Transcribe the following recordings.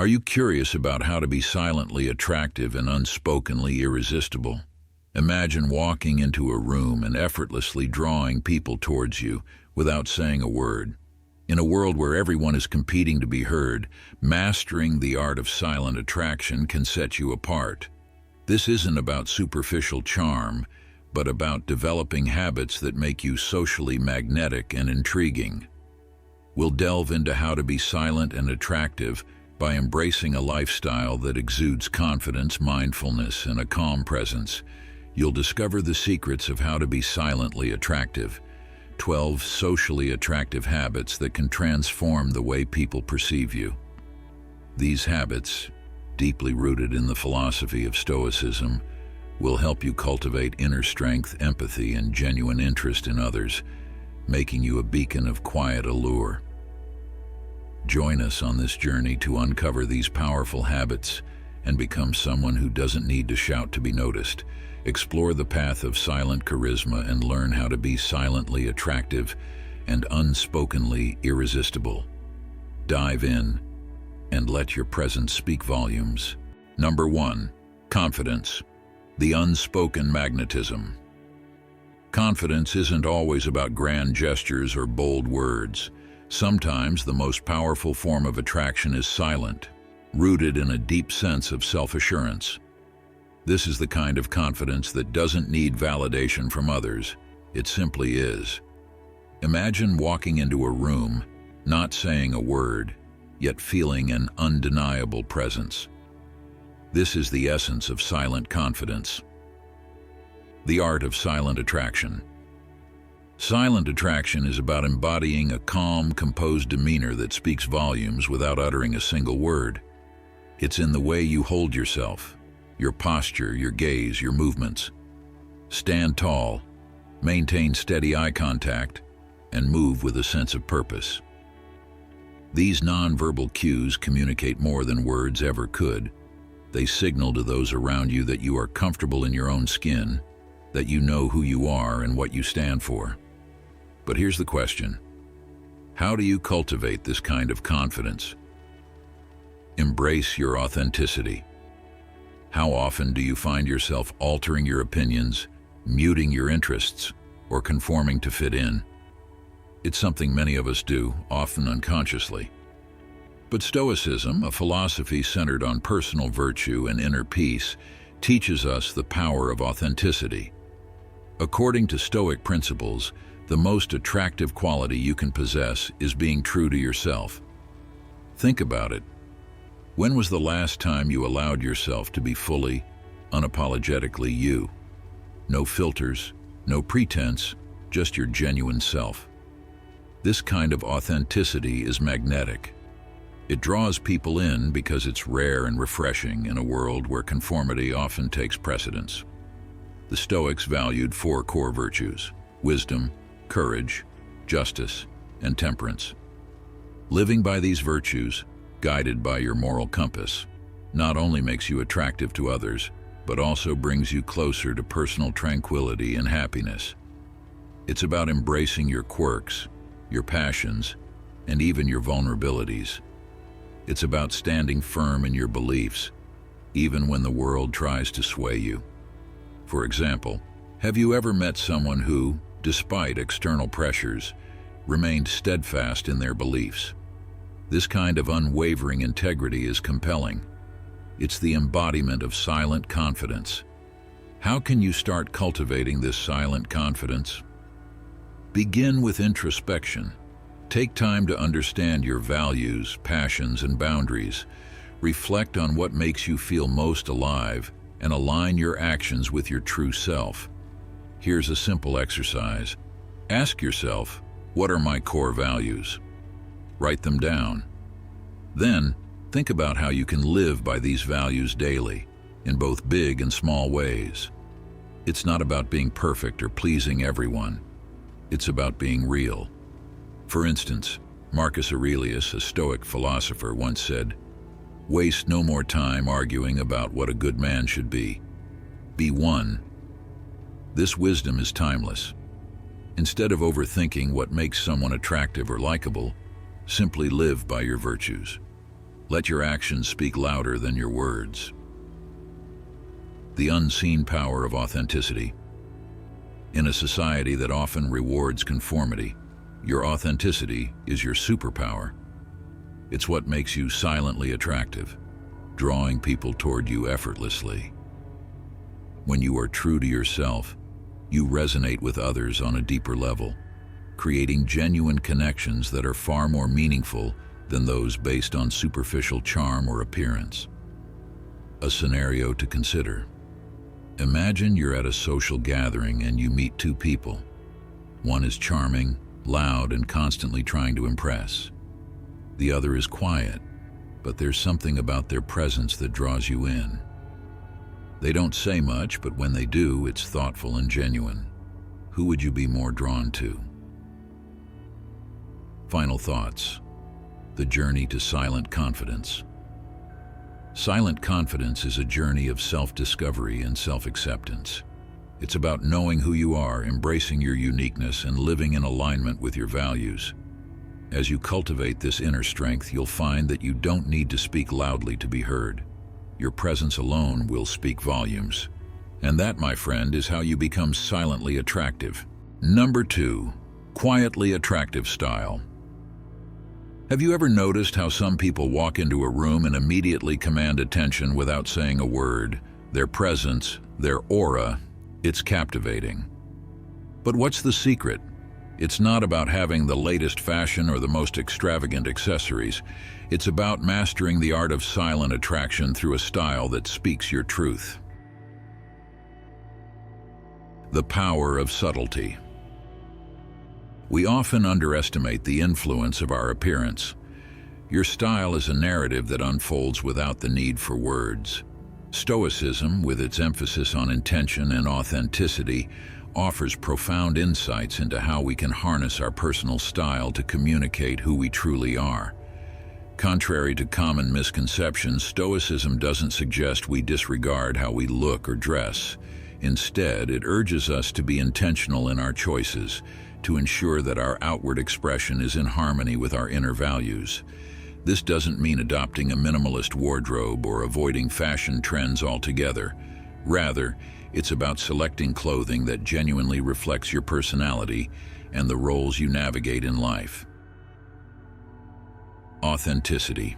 Are you curious about how to be silently attractive and unspokenly irresistible? Imagine walking into a room and effortlessly drawing people towards you without saying a word. In a world where everyone is competing to be heard, mastering the art of silent attraction can set you apart. This isn't about superficial charm, but about developing habits that make you socially magnetic and intriguing. We'll delve into how to be silent and attractive by embracing a lifestyle that exudes confidence, mindfulness, and a calm presence. You'll discover the secrets of how to be silently attractive. 12 socially attractive habits that can transform the way people perceive you. These habits, deeply rooted in the philosophy of Stoicism, will help you cultivate inner strength, empathy, and genuine interest in others, making you a beacon of quiet allure. Join us on this journey to uncover these powerful habits and become someone who doesn't need to shout to be noticed. Explore the path of silent charisma and learn how to be silently attractive and unspokenly irresistible. Dive in and let your presence speak volumes. Number 1. Confidence. The unspoken magnetism. Confidence isn't always about grand gestures or bold words. Sometimes the most powerful form of attraction is silent, rooted in a deep sense of self-assurance. This is the kind of confidence that doesn't need validation from others. It simply is. Imagine walking into a room, not saying a word, yet feeling an undeniable presence. This is the essence of silent confidence. The art of silent attraction. Silent attraction is about embodying a calm, composed demeanor that speaks volumes without uttering a single word. It's in the way you hold yourself, your posture, your gaze, your movements. Stand tall, maintain steady eye contact, and move with a sense of purpose. These nonverbal cues communicate more than words ever could. They signal to those around you that you are comfortable in your own skin, that you know who you are and what you stand for. But here's the question. How do you cultivate this kind of confidence? Embrace your authenticity. How often do you find yourself altering your opinions, muting your interests, or conforming to fit in? It's something many of us do, often unconsciously. But Stoicism, a philosophy centered on personal virtue and inner peace, teaches us the power of authenticity. According to Stoic principles, the most attractive quality you can possess is being true to yourself. Think about it. When was the last time you allowed yourself to be fully, unapologetically you? No filters, no pretense, just your genuine self. This kind of authenticity is magnetic. It draws people in because it's rare and refreshing in a world where conformity often takes precedence. The Stoics valued 4 core virtues: wisdom, courage, justice, and temperance. Living by these virtues, guided by your moral compass, not only makes you attractive to others, but also brings you closer to personal tranquility and happiness. It's about embracing your quirks, your passions, and even your vulnerabilities. It's about standing firm in your beliefs, even when the world tries to sway you. For example, have you ever met someone who, despite external pressures, remained steadfast in their beliefs? This kind of unwavering integrity is compelling. It's the embodiment of silent confidence. How can you start cultivating this silent confidence? Begin with introspection. Take time to understand your values, passions, and boundaries. Reflect on what makes you feel most alive and align your actions with your true self. Here's a simple exercise. Ask yourself, what are my core values? Write them down. Then, think about how you can live by these values daily, in both big and small ways. It's not about being perfect or pleasing everyone. It's about being real. For instance, Marcus Aurelius, a Stoic philosopher, once said, "Waste no more time arguing about what a good man should be. Be one." This wisdom is timeless. Instead of overthinking what makes someone attractive or likable, simply live by your virtues. Let your actions speak louder than your words. The unseen power of authenticity. In a society that often rewards conformity, your authenticity is your superpower. It's what makes you silently attractive, drawing people toward you effortlessly. When you are true to yourself, you resonate with others on a deeper level, creating genuine connections that are far more meaningful than those based on superficial charm or appearance. A scenario to consider. Imagine you're at a social gathering and you meet two people. One is charming, loud, and constantly trying to impress. The other is quiet, but there's something about their presence that draws you in. They don't say much, but when they do, it's thoughtful and genuine. Who would you be more drawn to? Final thoughts. The journey to silent confidence. Silent confidence is a journey of self-discovery and self-acceptance. It's about knowing who you are, embracing your uniqueness, and living in alignment with your values. As you cultivate this inner strength, you'll find that you don't need to speak loudly to be heard. Your presence alone will speak volumes. And that, my friend, is how you become silently attractive. Number 2, quietly attractive style. Have you ever noticed how some people walk into a room and immediately command attention without saying a word? Their presence, their aura, it's captivating. But what's the secret? It's not about having the latest fashion or the most extravagant accessories. It's about mastering the art of silent attraction through a style that speaks your truth. The power of subtlety. We often underestimate the influence of our appearance. Your style is a narrative that unfolds without the need for words. Stoicism, with its emphasis on intention and authenticity, offers profound insights into how we can harness our personal style to communicate who we truly are. Contrary to common misconceptions, Stoicism doesn't suggest we disregard how we look or dress. Instead, it urges us to be intentional in our choices, to ensure that our outward expression is in harmony with our inner values. This doesn't mean adopting a minimalist wardrobe or avoiding fashion trends altogether. Rather, it's about selecting clothing that genuinely reflects your personality and the roles you navigate in life. Authenticity.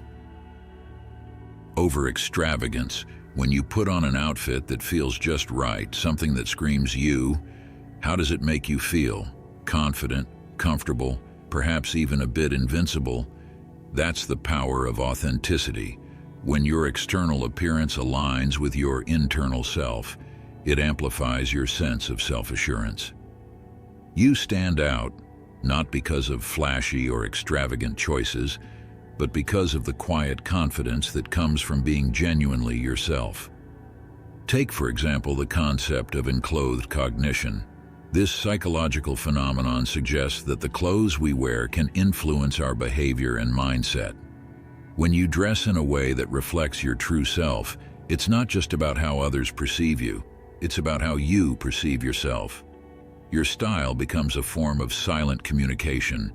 Over extravagance. When you put on an outfit that feels just right, something that screams you, how does it make you feel? Confident, comfortable, perhaps even a bit invincible? That's the power of authenticity. When your external appearance aligns with your internal self, it amplifies your sense of self-assurance. You stand out, not because of flashy or extravagant choices, but because of the quiet confidence that comes from being genuinely yourself. Take, for example, the concept of enclothed cognition. This psychological phenomenon suggests that the clothes we wear can influence our behavior and mindset. When you dress in a way that reflects your true self, it's not just about how others perceive you, it's about how you perceive yourself. Your style becomes a form of silent communication,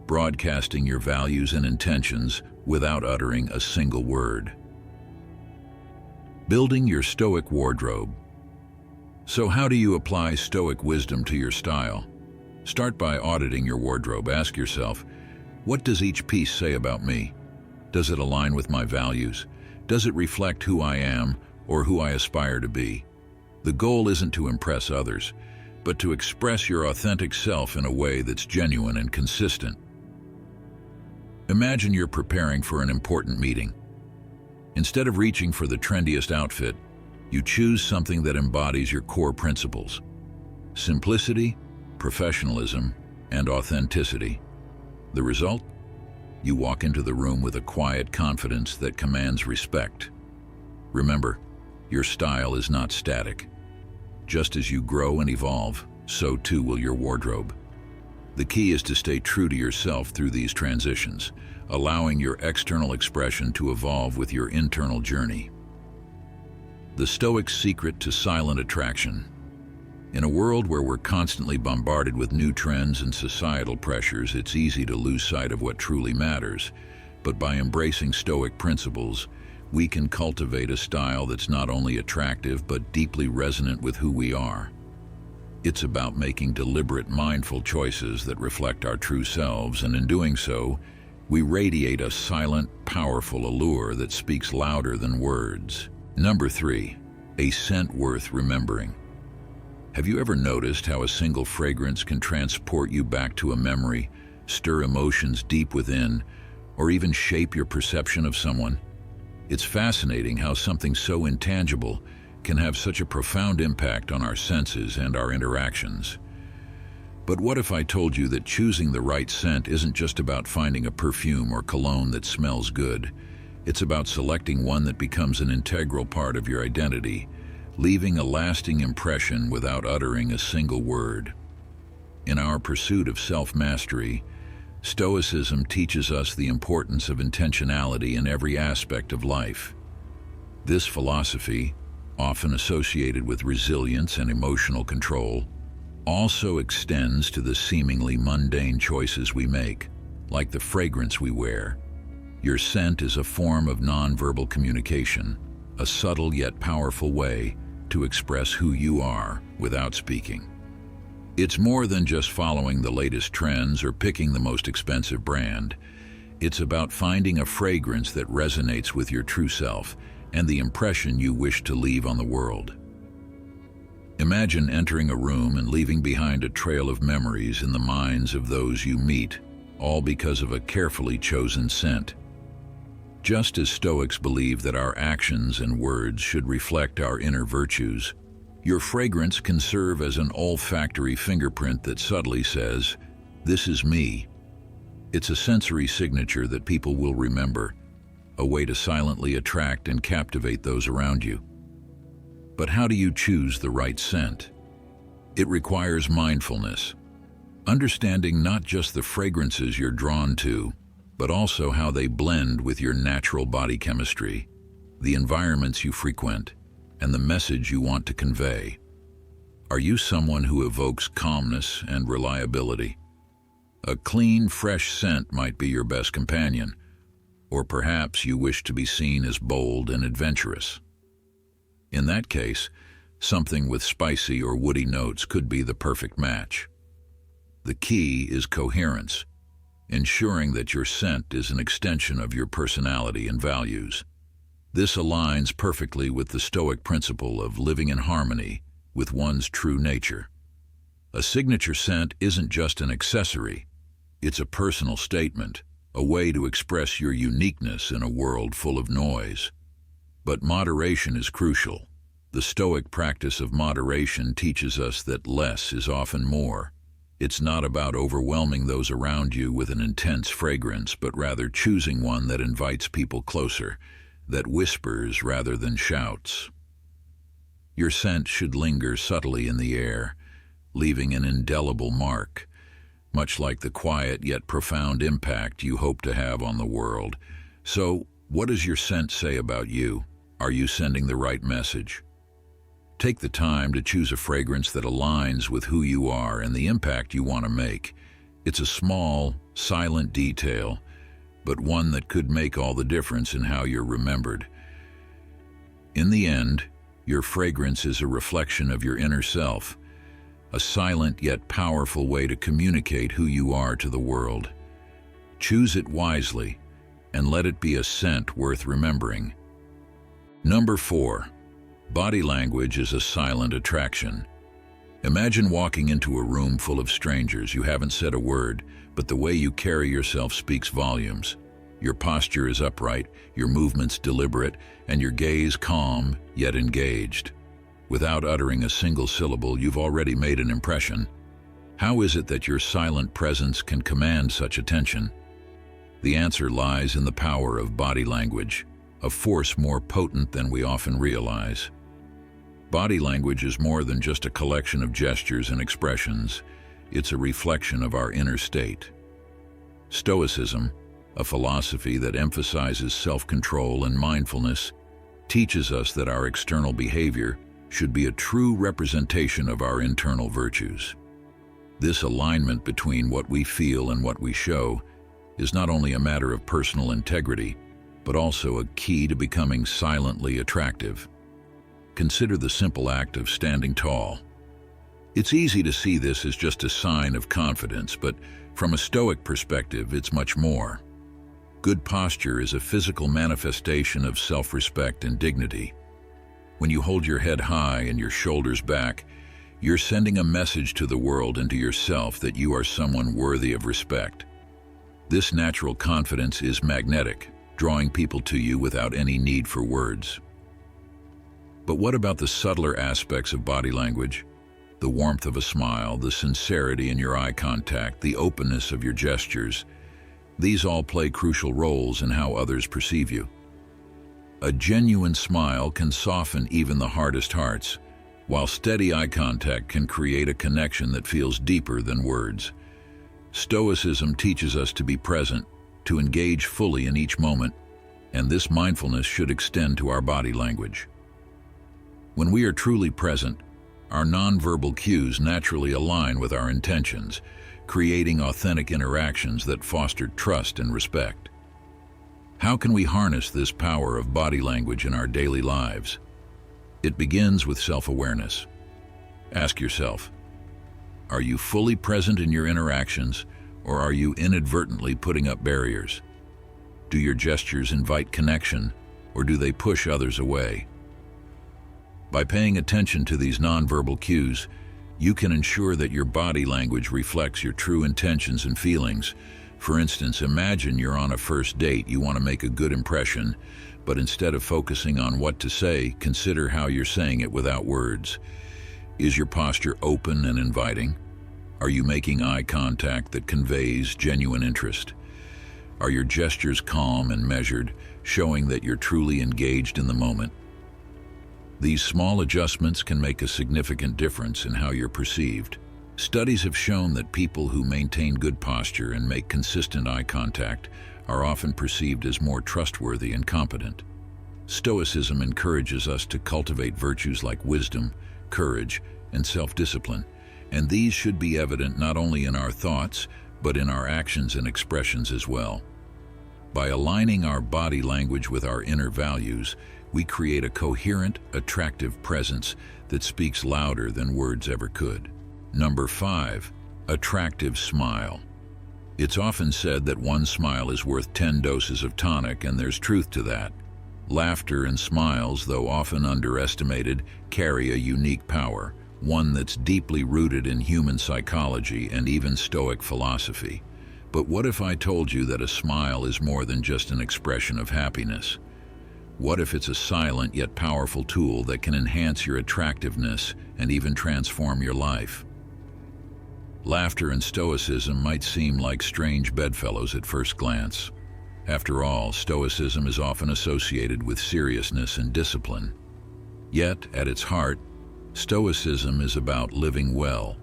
broadcasting your values and intentions without uttering a single word. Building your Stoic wardrobe. So how do you apply Stoic wisdom to your style? Start by auditing your wardrobe. Ask yourself, what does each piece say about me? Does it align with my values? Does it reflect who I am or who I aspire to be? The goal isn't to impress others, but to express your authentic self in a way that's genuine and consistent. Imagine you're preparing for an important meeting. Instead of reaching for the trendiest outfit, you choose something that embodies your core principles: simplicity, professionalism, and authenticity. The result? You walk into the room with a quiet confidence that commands respect. Remember, your style is not static. Just as you grow and evolve, so too will your wardrobe. The key is to stay true to yourself through these transitions, allowing your external expression to evolve with your internal journey. The Stoic secret to silent attraction. In a world where we're constantly bombarded with new trends and societal pressures, it's easy to lose sight of what truly matters. But by embracing Stoic principles, we can cultivate a style that's not only attractive but deeply resonant with who we are. It's about making deliberate, mindful choices that reflect our true selves, and in doing so, we radiate a silent, powerful allure that speaks louder than words. Number 3, a scent worth remembering. Have you ever noticed how a single fragrance can transport you back to a memory, stir emotions deep within, or even shape your perception of someone? It's fascinating how something so intangible can have such a profound impact on our senses and our interactions. But what if I told you that choosing the right scent isn't just about finding a perfume or cologne that smells good? It's about selecting one that becomes an integral part of your identity, leaving a lasting impression without uttering a single word. In our pursuit of self-mastery, Stoicism teaches us the importance of intentionality in every aspect of life. This philosophy, often associated with resilience and emotional control, also extends to the seemingly mundane choices we make, like the fragrance we wear. Your scent is a form of nonverbal communication, a subtle yet powerful way to express who you are without speaking. It's more than just following the latest trends or picking the most expensive brand. It's about finding a fragrance that resonates with your true self and the impression you wish to leave on the world. Imagine entering a room and leaving behind a trail of memories in the minds of those you meet, all because of a carefully chosen scent. Just as Stoics believe that our actions and words should reflect our inner virtues, your fragrance can serve as an olfactory fingerprint that subtly says, "This is me." It's a sensory signature that people will remember, a way to silently attract and captivate those around you. But how do you choose the right scent? It requires mindfulness, understanding not just the fragrances you're drawn to, but also how they blend with your natural body chemistry, the environments you frequent, and the message you want to convey. Are you someone who evokes calmness and reliability? A clean, fresh scent might be your best companion, or perhaps you wish to be seen as bold and adventurous. In that case, something with spicy or woody notes could be the perfect match. The key is coherence, ensuring that your scent is an extension of your personality and values. This aligns perfectly with the Stoic principle of living in harmony with one's true nature. A signature scent isn't just an accessory, it's a personal statement, a way to express your uniqueness in a world full of noise. But moderation is crucial. The Stoic practice of moderation teaches us that less is often more. It's not about overwhelming those around you with an intense fragrance, but rather choosing one that invites people closer, that whispers rather than shouts. Your scent should linger subtly in the air, leaving an indelible mark, much like the quiet yet profound impact you hope to have on the world. So, what does your scent say about you? Are you sending the right message? Take the time to choose a fragrance that aligns with who you are and the impact you want to make. It's a small, silent detail, but one that could make all the difference in how you're remembered. In the end, your fragrance is a reflection of your inner self, a silent yet powerful way to communicate who you are to the world. Choose it wisely, and let it be a scent worth remembering. Number 4. Body language is a silent attraction. Imagine walking into a room full of strangers. You haven't said a word, but the way you carry yourself speaks volumes. Your posture is upright, your movements deliberate, and your gaze calm yet engaged. Without uttering a single syllable, you've already made an impression. How is it that your silent presence can command such attention? The answer lies in the power of body language, a force more potent than we often realize. Body language is more than just a collection of gestures and expressions. It's a reflection of our inner state. Stoicism, a philosophy that emphasizes self-control and mindfulness, teaches us that our external behavior should be a true representation of our internal virtues. This alignment between what we feel and what we show is not only a matter of personal integrity, but also a key to becoming silently attractive. Consider the simple act of standing tall. It's easy to see this as just a sign of confidence, but from a Stoic perspective, it's much more. Good posture is a physical manifestation of self-respect and dignity. When you hold your head high and your shoulders back, you're sending a message to the world and to yourself that you are someone worthy of respect. This natural confidence is magnetic, drawing people to you without any need for words. But what about the subtler aspects of body language? The warmth of a smile, the sincerity in your eye contact, the openness of your gestures. These all play crucial roles in how others perceive you. A genuine smile can soften even the hardest hearts, while steady eye contact can create a connection that feels deeper than words. Stoicism teaches us to be present, to engage fully in each moment, and this mindfulness should extend to our body language. When we are truly present, our nonverbal cues naturally align with our intentions, creating authentic interactions that foster trust and respect. How can we harness this power of body language in our daily lives? It begins with self-awareness. Ask yourself, are you fully present in your interactions, or are you inadvertently putting up barriers? Do your gestures invite connection, or do they push others away? By paying attention to these nonverbal cues, you can ensure that your body language reflects your true intentions and feelings. For instance, imagine you're on a first date. You want to make a good impression, but instead of focusing on what to say, consider how you're saying it without words. Is your posture open and inviting? Are you making eye contact that conveys genuine interest? Are your gestures calm and measured, showing that you're truly engaged in the moment? These small adjustments can make a significant difference in how you're perceived. Studies have shown that people who maintain good posture and make consistent eye contact are often perceived as more trustworthy and competent. Stoicism encourages us to cultivate virtues like wisdom, courage, and self-discipline, and these should be evident not only in our thoughts, but in our actions and expressions as well. By aligning our body language with our inner values, we create a coherent, attractive presence that speaks louder than words ever could. Number 5, attractive smile. It's often said that one smile is worth 10 doses of tonic, and there's truth to that. Laughter and smiles, though often underestimated, carry a unique power, one that's deeply rooted in human psychology and even Stoic philosophy. But what if I told you that a smile is more than just an expression of happiness? What if it's a silent yet powerful tool that can enhance your attractiveness and even transform your life? Laughter and Stoicism might seem like strange bedfellows at first glance. After all, Stoicism is often associated with seriousness and discipline. Yet, at its heart, Stoicism is about living well,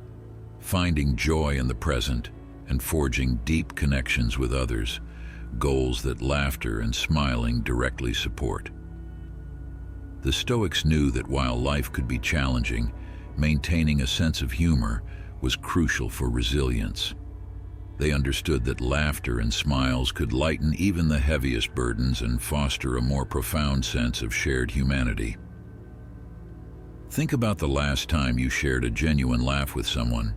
finding joy in the present, and forging deep connections with others, goals that laughter and smiling directly support. The Stoics knew that while life could be challenging, maintaining a sense of humor was crucial for resilience. They understood that laughter and smiles could lighten even the heaviest burdens and foster a more profound sense of shared humanity. Think about the last time you shared a genuine laugh with someone.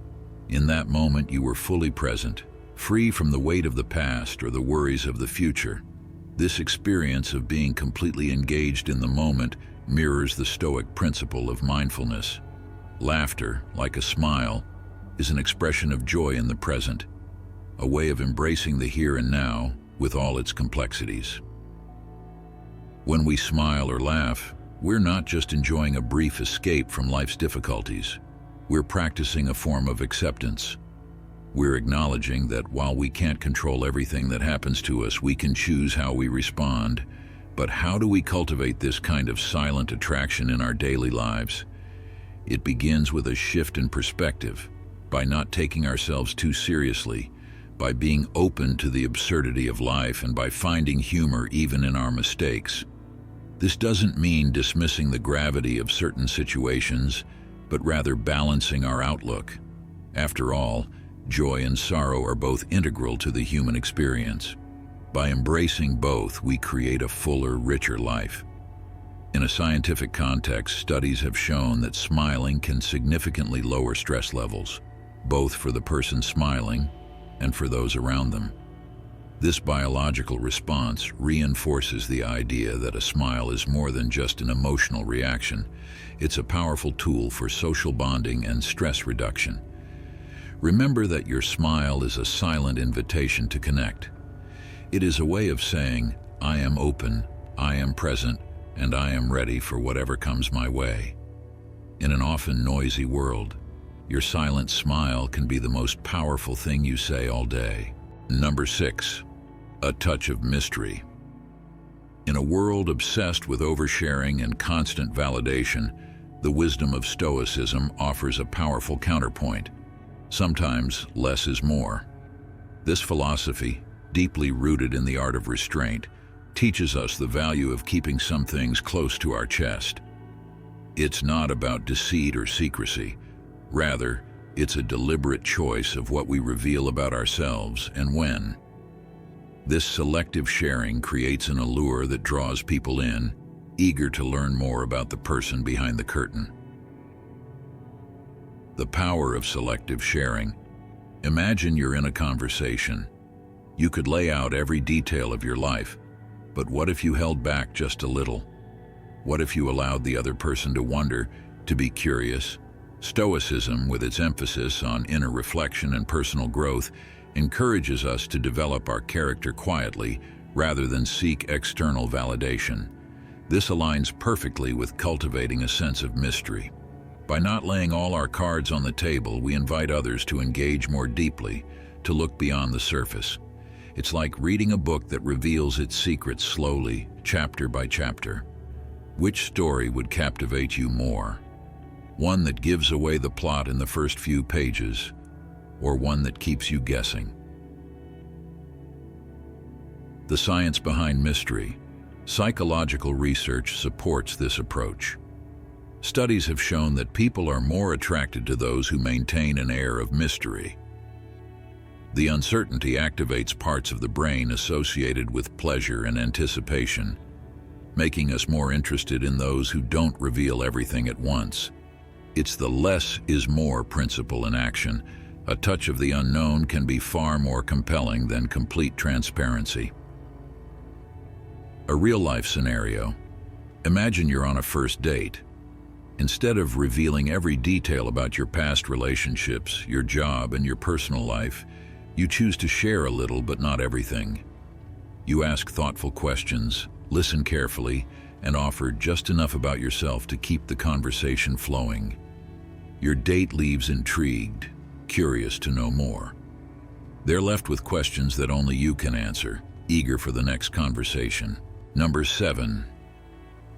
In that moment, you were fully present, free from the weight of the past or the worries of the future. This experience of being completely engaged in the moment mirrors the Stoic principle of mindfulness. Laughter, like a smile, is an expression of joy in the present, a way of embracing the here and now with all its complexities. When we smile or laugh, we're not just enjoying a brief escape from life's difficulties. We're practicing a form of acceptance. We're acknowledging that while we can't control everything that happens to us, we can choose how we respond. But how do we cultivate this kind of silent attraction in our daily lives? It begins with a shift in perspective, by not taking ourselves too seriously, by being open to the absurdity of life, and by finding humor even in our mistakes. This doesn't mean dismissing the gravity of certain situations, but rather balancing our outlook. After all, Joy and sorrow are both integral to the human experience. By embracing both, we create a fuller, richer life. In a scientific context, studies have shown that smiling can significantly lower stress levels, both for the person smiling and for those around them. This biological response reinforces the idea that a smile is more than just an emotional reaction. It's a powerful tool for social bonding and stress reduction. Remember that your smile is a silent invitation to connect. It is a way of saying, I am open, I am present, and I am ready for whatever comes my way. In an often noisy world, your silent smile can be the most powerful thing you say all day. Number 6, a touch of mystery. In a world obsessed with oversharing and constant validation, the wisdom of Stoicism offers a powerful counterpoint. Sometimes less is more. This philosophy, deeply rooted in the art of restraint, teaches us the value of keeping some things close to our chest. It's not about deceit or secrecy. Rather, it's a deliberate choice of what we reveal about ourselves and when. This selective sharing creates an allure that draws people in, eager to learn more about the person behind the curtain. The power of selective sharing. Imagine you're in a conversation. You could lay out every detail of your life, but what if you held back just a little? What if you allowed the other person to wonder, to be curious? Stoicism, with its emphasis on inner reflection and personal growth, encourages us to develop our character quietly rather than seek external validation. This aligns perfectly with cultivating a sense of mystery. By not laying all our cards on the table, we invite others to engage more deeply, to look beyond the surface. It's like reading a book that reveals its secrets slowly, chapter by chapter. Which story would captivate you more? One that gives away the plot in the first few pages, or one that keeps you guessing? The science behind mystery. Psychological research supports this approach. Studies have shown that people are more attracted to those who maintain an air of mystery. The uncertainty activates parts of the brain associated with pleasure and anticipation, making us more interested in those who don't reveal everything at once. It's the less is more principle in action. A touch of the unknown can be far more compelling than complete transparency. A real-life scenario. Imagine you're on a first date. Instead of revealing every detail about your past relationships, your job, and your personal life, you choose to share a little but not everything. You ask thoughtful questions, listen carefully, and offer just enough about yourself to keep the conversation flowing. Your date leaves intrigued, curious to know more. They're left with questions that only you can answer, eager for the next conversation. Number 7,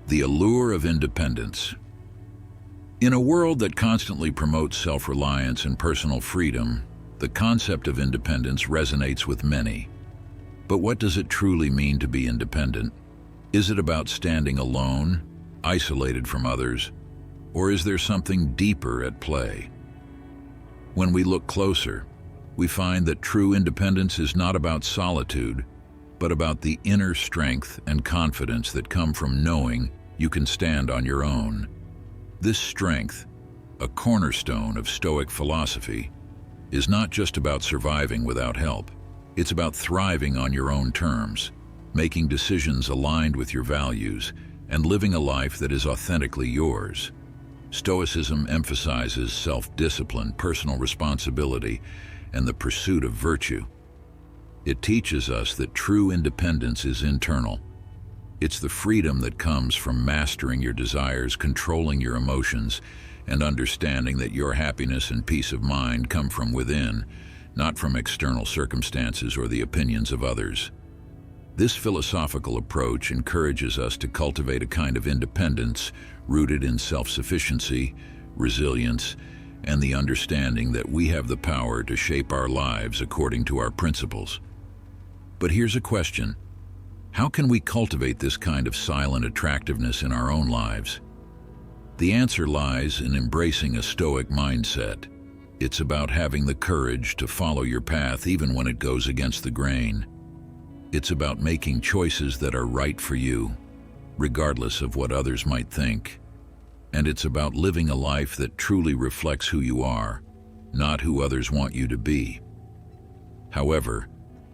the allure of independence. In a world that constantly promotes self-reliance and personal freedom, the concept of independence resonates with many. But what does it truly mean to be independent? Is it about standing alone, isolated from others, or is there something deeper at play? When we look closer, we find that true independence is not about solitude, but about the inner strength and confidence that come from knowing you can stand on your own. This strength, a cornerstone of Stoic philosophy, is not just about surviving without help. It's about thriving on your own terms, making decisions aligned with your values, and living a life that is authentically yours. Stoicism emphasizes self-discipline, personal responsibility, and the pursuit of virtue. It teaches us that true independence is internal. It's the freedom that comes from mastering your desires, controlling your emotions, and understanding that your happiness and peace of mind come from within, not from external circumstances or the opinions of others. This philosophical approach encourages us to cultivate a kind of independence rooted in self-sufficiency, resilience, and the understanding that we have the power to shape our lives according to our principles. But here's a question. How can we cultivate this kind of silent attractiveness in our own lives? The answer lies in embracing a Stoic mindset. It's about having the courage to follow your path even when it goes against the grain. It's about making choices that are right for you, regardless of what others might think. And it's about living a life that truly reflects who you are, not who others want you to be. However,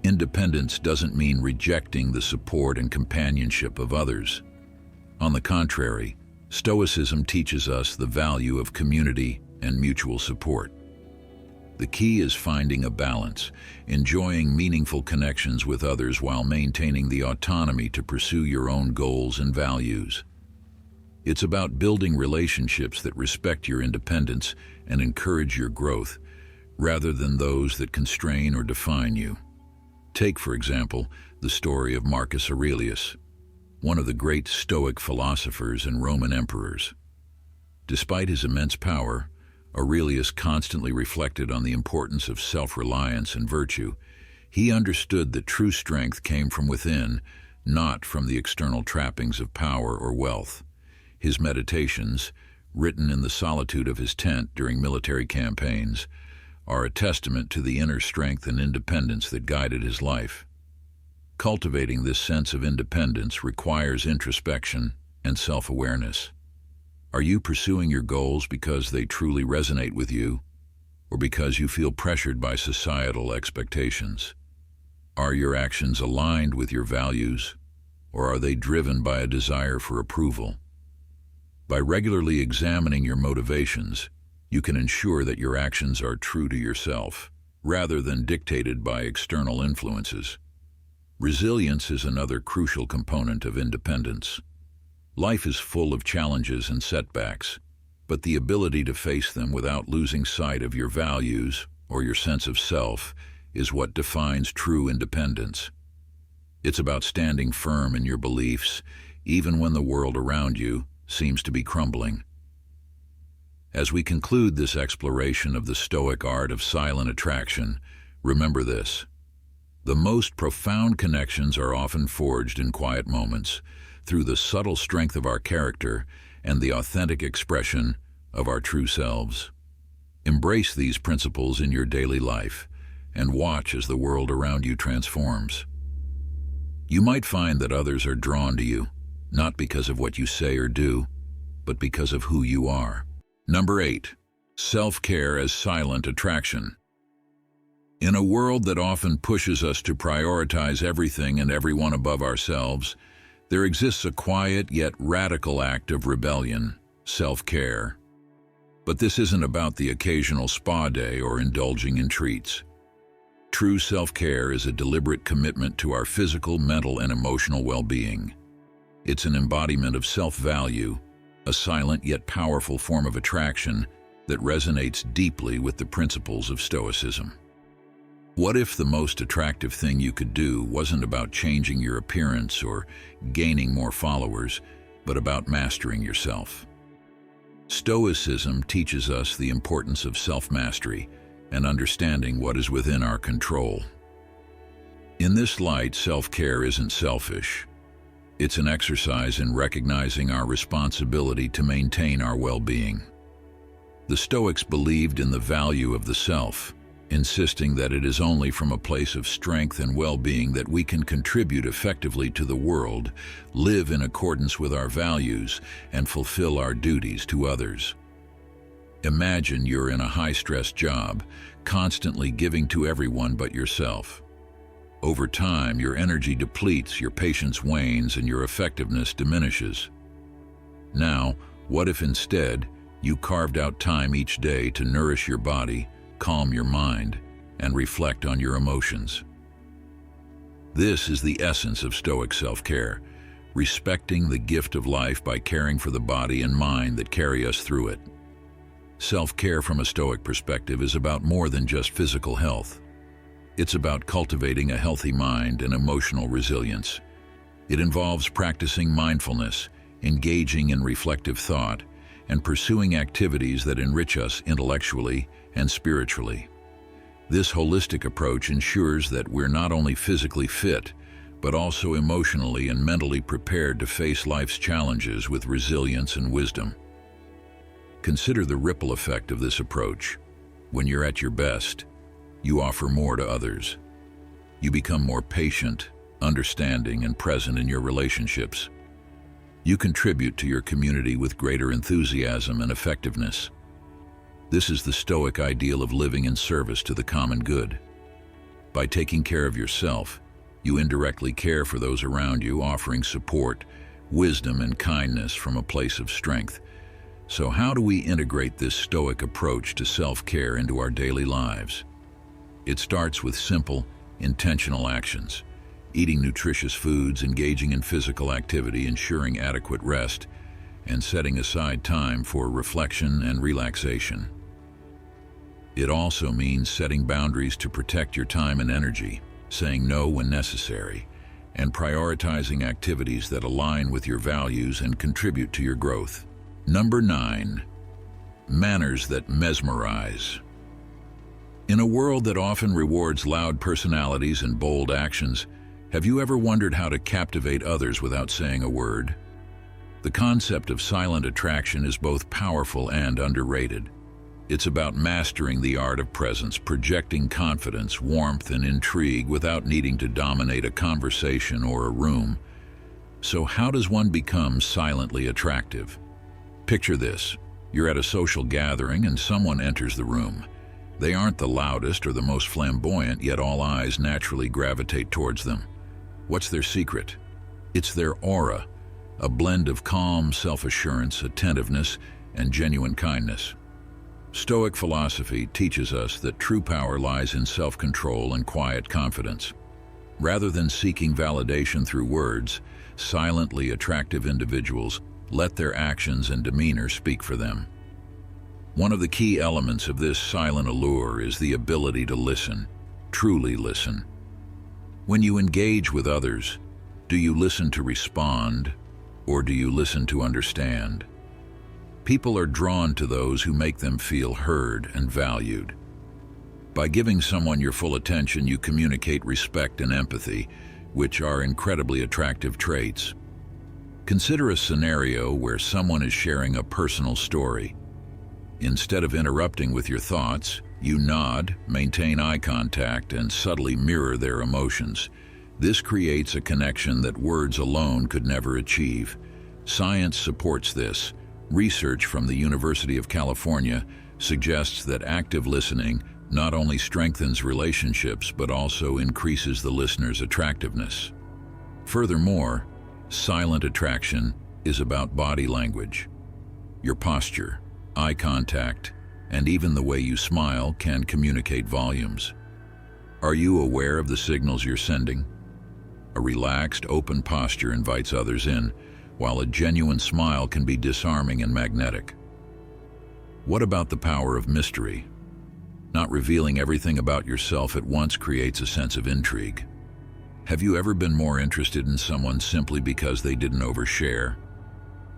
independence doesn't mean rejecting the support and companionship of others. On the contrary, Stoicism teaches us the value of community and mutual support. The key is finding a balance, enjoying meaningful connections with others while maintaining the autonomy to pursue your own goals and values. It's about building relationships that respect your independence and encourage your growth, rather than those that constrain or define you. Take, for example, the story of Marcus Aurelius, one of the great Stoic philosophers and Roman emperors. Despite his immense power, Aurelius constantly reflected on the importance of self-reliance and virtue. He understood that true strength came from within, not from the external trappings of power or wealth. His meditations, written in the solitude of his tent during military campaigns, are a testament to the inner strength and independence that guided his life. Cultivating this sense of independence requires introspection and self-awareness. Are you pursuing your goals because they truly resonate with you, or because you feel pressured by societal expectations? Are your actions aligned with your values, or are they driven by a desire for approval? By regularly examining your motivations, you can ensure that your actions are true to yourself, rather than dictated by external influences. Resilience is another crucial component of independence. Life is full of challenges and setbacks, but the ability to face them without losing sight of your values or your sense of self is what defines true independence. It's about standing firm in your beliefs, even when the world around you seems to be crumbling. As we conclude this exploration of the Stoic art of silent attraction, remember this: the most profound connections are often forged in quiet moments, through the subtle strength of our character and the authentic expression of our true selves. Embrace these principles in your daily life and watch as the world around you transforms. You might find that others are drawn to you, not because of what you say or do, but because of who you are. Number 8. Self-care as silent attraction. In a world that often pushes us to prioritize everything and everyone above ourselves, there exists a quiet yet radical act of rebellion: self-care. But this isn't about the occasional spa day or indulging in treats. True self-care is a deliberate commitment to our physical, mental, and emotional well-being. It's an embodiment of self-value, a silent yet powerful form of attraction that resonates deeply with the principles of Stoicism. What if the most attractive thing you could do wasn't about changing your appearance or gaining more followers, but about mastering yourself? Stoicism teaches us the importance of self-mastery and understanding what is within our control. In this light, self-care isn't selfish. It's an exercise in recognizing our responsibility to maintain our well-being. The Stoics believed in the value of the self, insisting that it is only from a place of strength and well-being that we can contribute effectively to the world, live in accordance with our values, and fulfill our duties to others. Imagine you're in a high-stress job, constantly giving to everyone but yourself. Over time, your energy depletes, your patience wanes, and your effectiveness diminishes. Now, what if instead you carved out time each day to nourish your body, calm your mind, and reflect on your emotions? This is the essence of Stoic self-care, respecting the gift of life by caring for the body and mind that carry us through it. Self-care from a Stoic perspective is about more than just physical health. It's about cultivating a healthy mind and emotional resilience. It involves practicing mindfulness, engaging in reflective thought, and pursuing activities that enrich us intellectually and spiritually. This holistic approach ensures that we're not only physically fit, but also emotionally and mentally prepared to face life's challenges with resilience and wisdom. Consider the ripple effect of this approach. When you're at your best, you offer more to others. You become more patient, understanding, and present in your relationships. You contribute to your community with greater enthusiasm and effectiveness. This is the Stoic ideal of living in service to the common good. By taking care of yourself, you indirectly care for those around you, offering support, wisdom, and kindness from a place of strength. So how do we integrate this Stoic approach to self-care into our daily lives? It starts with simple, intentional actions. Eating nutritious foods, engaging in physical activity, ensuring adequate rest, and setting aside time for reflection and relaxation. It also means setting boundaries to protect your time and energy, saying no when necessary, and prioritizing activities that align with your values and contribute to your growth. Number 9. Manners that mesmerize. In a world that often rewards loud personalities and bold actions, have you ever wondered how to captivate others without saying a word? The concept of silent attraction is both powerful and underrated. It's about mastering the art of presence, projecting confidence, warmth, and intrigue without needing to dominate a conversation or a room. So how does one become silently attractive? Picture this. You're at a social gathering and someone enters the room. They aren't the loudest or the most flamboyant, yet all eyes naturally gravitate towards them. What's their secret? It's their aura, a blend of calm self-assurance, attentiveness, and genuine kindness. Stoic philosophy teaches us that true power lies in self-control and quiet confidence. Rather than seeking validation through words, silently attractive individuals let their actions and demeanor speak for them. One of the key elements of this silent allure is the ability to listen, truly listen. When you engage with others, do you listen to respond, or do you listen to understand? People are drawn to those who make them feel heard and valued. By giving someone your full attention, you communicate respect and empathy, which are incredibly attractive traits. Consider a scenario where someone is sharing a personal story. Instead of interrupting with your thoughts, you nod, maintain eye contact, and subtly mirror their emotions. This creates a connection that words alone could never achieve. Science supports this. Research from the University of California suggests that active listening not only strengthens relationships but also increases the listener's attractiveness. Furthermore, silent attraction is about body language. Your posture, eye contact, and even the way you smile can communicate volumes. Are you aware of the signals you're sending? A relaxed, open posture invites others in, while a genuine smile can be disarming and magnetic. What about the power of mystery? Not revealing everything about yourself at once creates a sense of intrigue. Have you ever been more interested in someone simply because they didn't overshare?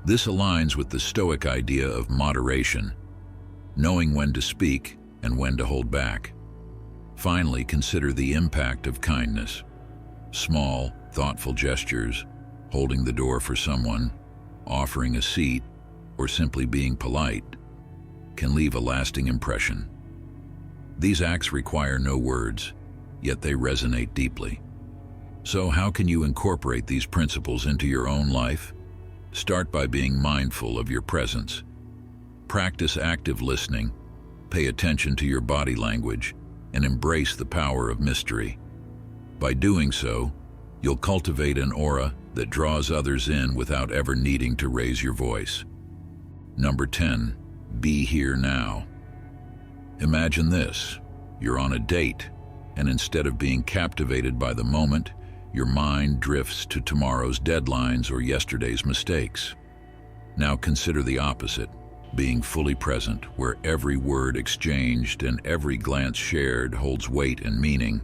This aligns with the Stoic idea of moderation, knowing when to speak and when to hold back. Finally, consider the impact of kindness. Small, thoughtful gestures, holding the door for someone, offering a seat, or simply being polite, can leave a lasting impression. These acts require no words, yet they resonate deeply. So how can you incorporate these principles into your own life? Start by being mindful of your presence. Practice active listening, pay attention to your body language, and embrace the power of mystery. By doing so, you'll cultivate an aura that draws others in without ever needing to raise your voice. Number 10, be here now. Imagine this. You're on a date, and instead of being captivated by the moment, your mind drifts to tomorrow's deadlines or yesterday's mistakes. Now consider the opposite, being fully present, where every word exchanged and every glance shared holds weight and meaning.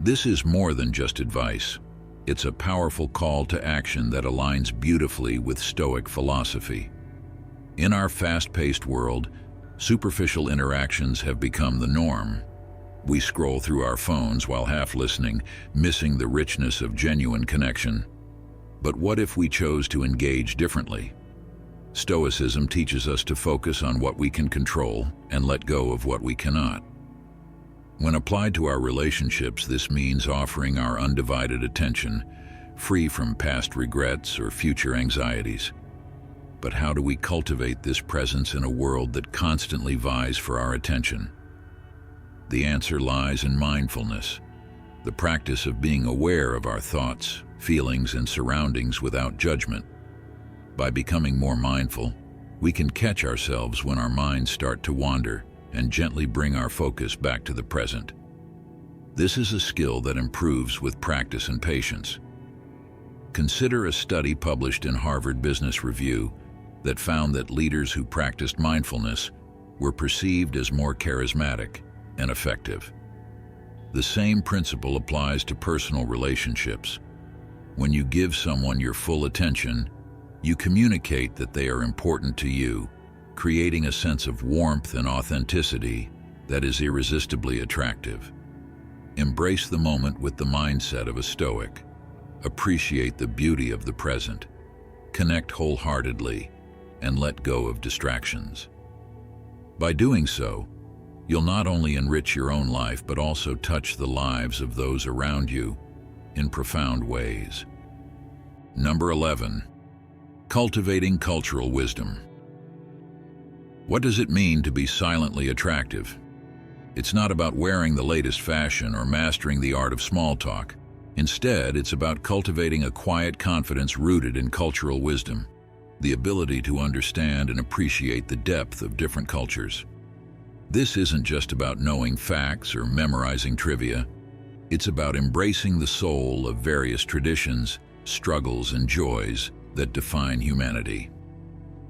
This is more than just advice. It's a powerful call to action that aligns beautifully with Stoic philosophy. In our fast-paced world, superficial interactions have become the norm. We scroll through our phones while half listening, missing the richness of genuine connection. But what if we chose to engage differently? Stoicism teaches us to focus on what we can control and let go of what we cannot. When applied to our relationships, this means offering our undivided attention, free from past regrets or future anxieties. But how do we cultivate this presence in a world that constantly vies for our attention? The answer lies in mindfulness, the practice of being aware of our thoughts, feelings, and surroundings without judgment. By becoming more mindful, we can catch ourselves when our minds start to wander and gently bring our focus back to the present. This is a skill that improves with practice and patience. Consider a study published in Harvard Business Review that found that leaders who practiced mindfulness were perceived as more charismatic and effective. The same principle applies to personal relationships. When you give someone your full attention, you communicate that they are important to you, creating a sense of warmth and authenticity that is irresistibly attractive. Embrace the moment with the mindset of a Stoic. Appreciate the beauty of the present. Connect wholeheartedly and let go of distractions. By doing so, you'll not only enrich your own life but also touch the lives of those around you in profound ways. Number 11. Cultivating cultural wisdom. What does it mean to be silently attractive? It's not about wearing the latest fashion or mastering the art of small talk. Instead, it's about cultivating a quiet confidence rooted in cultural wisdom, the ability to understand and appreciate the depth of different cultures. This isn't just about knowing facts or memorizing trivia. It's about embracing the soul of various traditions, struggles, and joys that define humanity.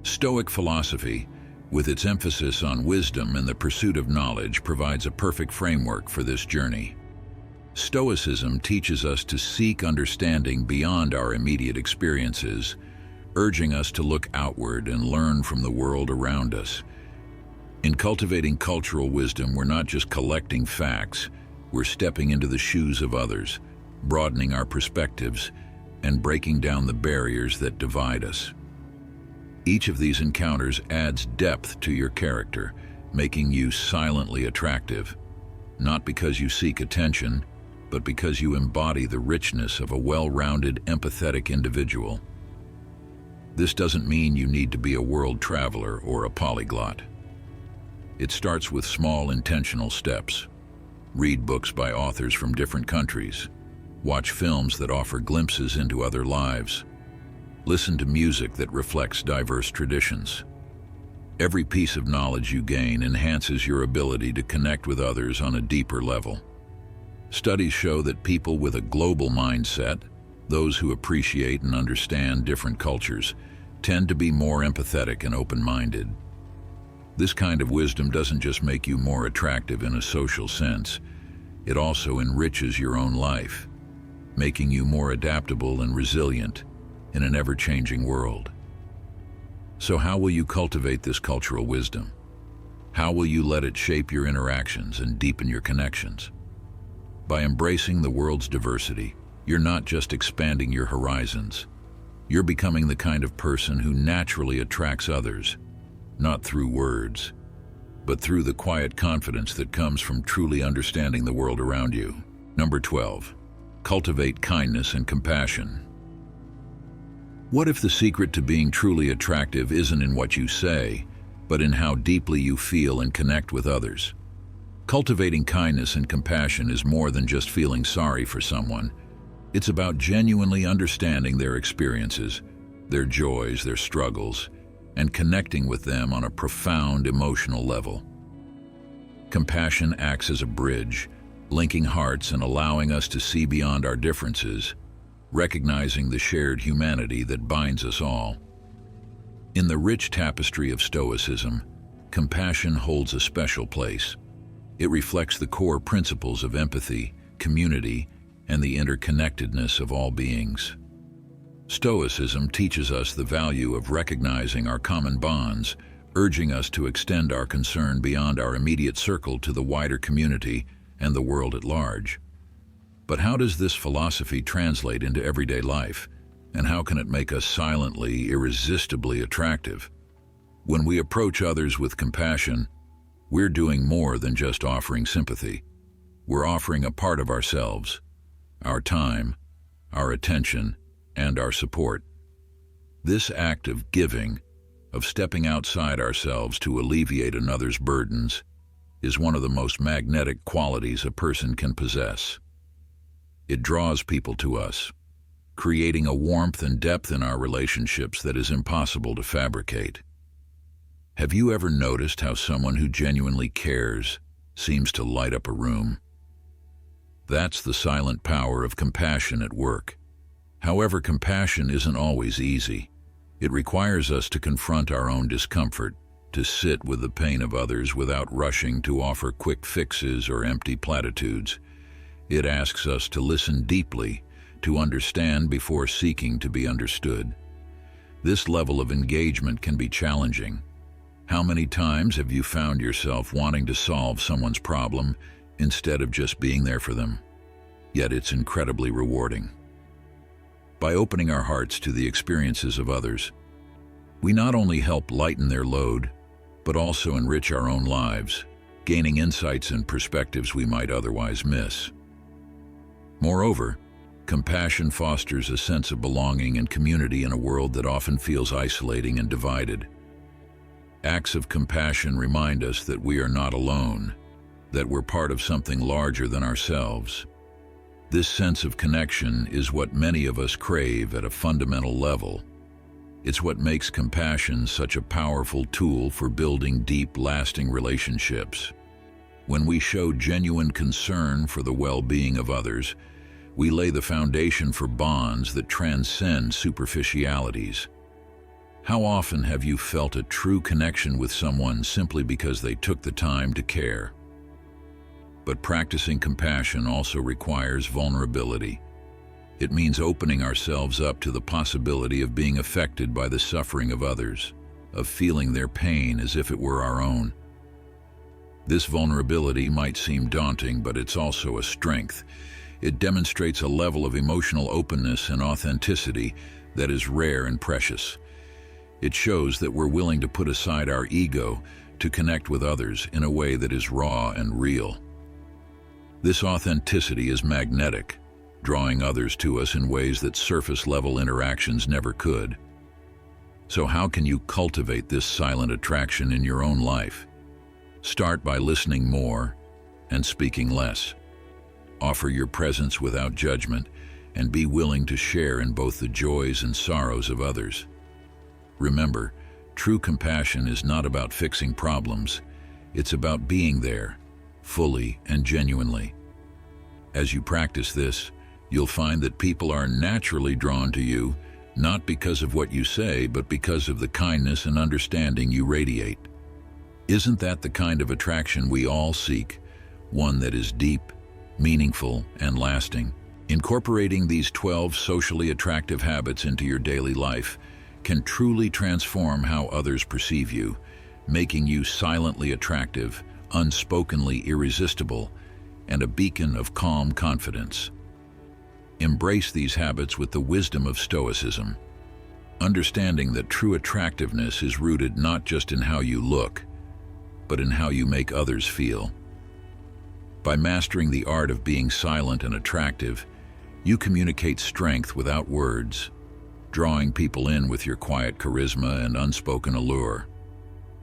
Stoic philosophy, with its emphasis on wisdom and the pursuit of knowledge, provides a perfect framework for this journey. Stoicism teaches us to seek understanding beyond our immediate experiences, urging us to look outward and learn from the world around us. In cultivating cultural wisdom, we're not just collecting facts, we're stepping into the shoes of others, broadening our perspectives, and breaking down the barriers that divide us. Each of these encounters adds depth to your character, making you silently attractive, not because you seek attention, but because you embody the richness of a well-rounded, empathetic individual. This doesn't mean you need to be a world traveler or a polyglot. It starts with small, intentional steps. Read books by authors from different countries. Watch films that offer glimpses into other lives. Listen to music that reflects diverse traditions. Every piece of knowledge you gain enhances your ability to connect with others on a deeper level. Studies show that people with a global mindset, those who appreciate and understand different cultures, tend to be more empathetic and open-minded. This kind of wisdom doesn't just make you more attractive in a social sense, it also enriches your own life, making you more adaptable and resilient in an ever-changing world. So how will you cultivate this cultural wisdom? How will you let it shape your interactions and deepen your connections? By embracing the world's diversity, you're not just expanding your horizons. You're becoming the kind of person who naturally attracts others, not through words, but through the quiet confidence that comes from truly understanding the world around you. Number 12. Cultivate kindness and compassion. What if the secret to being truly attractive isn't in what you say, but in how deeply you feel and connect with others? Cultivating kindness and compassion is more than just feeling sorry for someone. It's about genuinely understanding their experiences, their joys, their struggles, and connecting with them on a profound emotional level. Compassion acts as a bridge, linking hearts and allowing us to see beyond our differences, recognizing the shared humanity that binds us all. In the rich tapestry of Stoicism, compassion holds a special place. It reflects the core principles of empathy, community, and the interconnectedness of all beings. Stoicism teaches us the value of recognizing our common bonds, urging us to extend our concern beyond our immediate circle to the wider community and the world at large. But how does this philosophy translate into everyday life? And how can it make us silently, irresistibly attractive? When we approach others with compassion, we're doing more than just offering sympathy. We're offering a part of ourselves, our time, our attention, and our support. This act of giving, of stepping outside ourselves to alleviate another's burdens, is one of the most magnetic qualities a person can possess. It draws people to us, creating a warmth and depth in our relationships that is impossible to fabricate. Have you ever noticed how someone who genuinely cares seems to light up a room? That's the silent power of compassion at work. However, compassion isn't always easy. It requires us to confront our own discomfort, to sit with the pain of others without rushing to offer quick fixes or empty platitudes. It asks us to listen deeply, to understand before seeking to be understood. This level of engagement can be challenging. How many times have you found yourself wanting to solve someone's problem instead of just being there for them? Yet it's incredibly rewarding. By opening our hearts to the experiences of others, we not only help lighten their load, but also enrich our own lives, gaining insights and perspectives we might otherwise miss. Moreover, compassion fosters a sense of belonging and community in a world that often feels isolating and divided. Acts of compassion remind us that we are not alone, that we're part of something larger than ourselves. This sense of connection is what many of us crave at a fundamental level. It's what makes compassion such a powerful tool for building deep, lasting relationships. When we show genuine concern for the well-being of others, we lay the foundation for bonds that transcend superficialities. How often have you felt a true connection with someone simply because they took the time to care? But practicing compassion also requires vulnerability. It means opening ourselves up to the possibility of being affected by the suffering of others, of feeling their pain as if it were our own. This vulnerability might seem daunting, but it's also a strength. It demonstrates a level of emotional openness and authenticity that is rare and precious. It shows that we're willing to put aside our ego to connect with others in a way that is raw and real. This authenticity is magnetic, drawing others to us in ways that surface-level interactions never could. So how can you cultivate this silent attraction in your own life? Start by listening more and speaking less. Offer your presence without judgment and be willing to share in both the joys and sorrows of others. Remember, true compassion is not about fixing problems. It's about being there, fully and genuinely. As you practice this, you'll find that people are naturally drawn to you, not because of what you say, but because of the kindness and understanding you radiate. Isn't that the kind of attraction we all seek? One that is deep, meaningful, and lasting. Incorporating these 12 socially attractive habits into your daily life can truly transform how others perceive you, making you silently attractive, unspokenly irresistible, and a beacon of calm confidence. Embrace these habits with the wisdom of Stoicism, understanding that true attractiveness is rooted not just in how you look, but in how you make others feel. By mastering the art of being silent and attractive, you communicate strength without words, drawing people in with your quiet charisma and unspoken allure.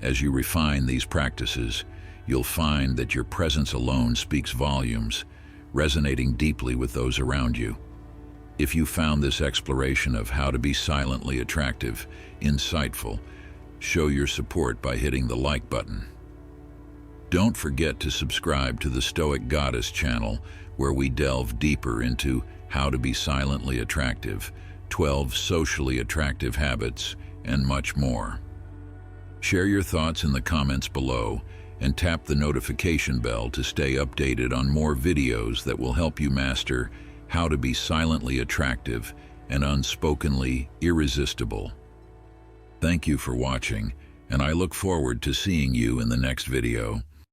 As you refine these practices, you'll find that your presence alone speaks volumes, resonating deeply with those around you. If you found this exploration of how to be silently attractive insightful, show your support by hitting the like button. Don't forget to subscribe to the Stoic Goddess channel, where we delve deeper into how to be silently attractive, 12 socially attractive habits, and much more. Share your thoughts in the comments below and tap the notification bell to stay updated on more videos that will help you master how to be silently attractive and unspokenly irresistible. Thank you for watching, and I look forward to seeing you in the next video.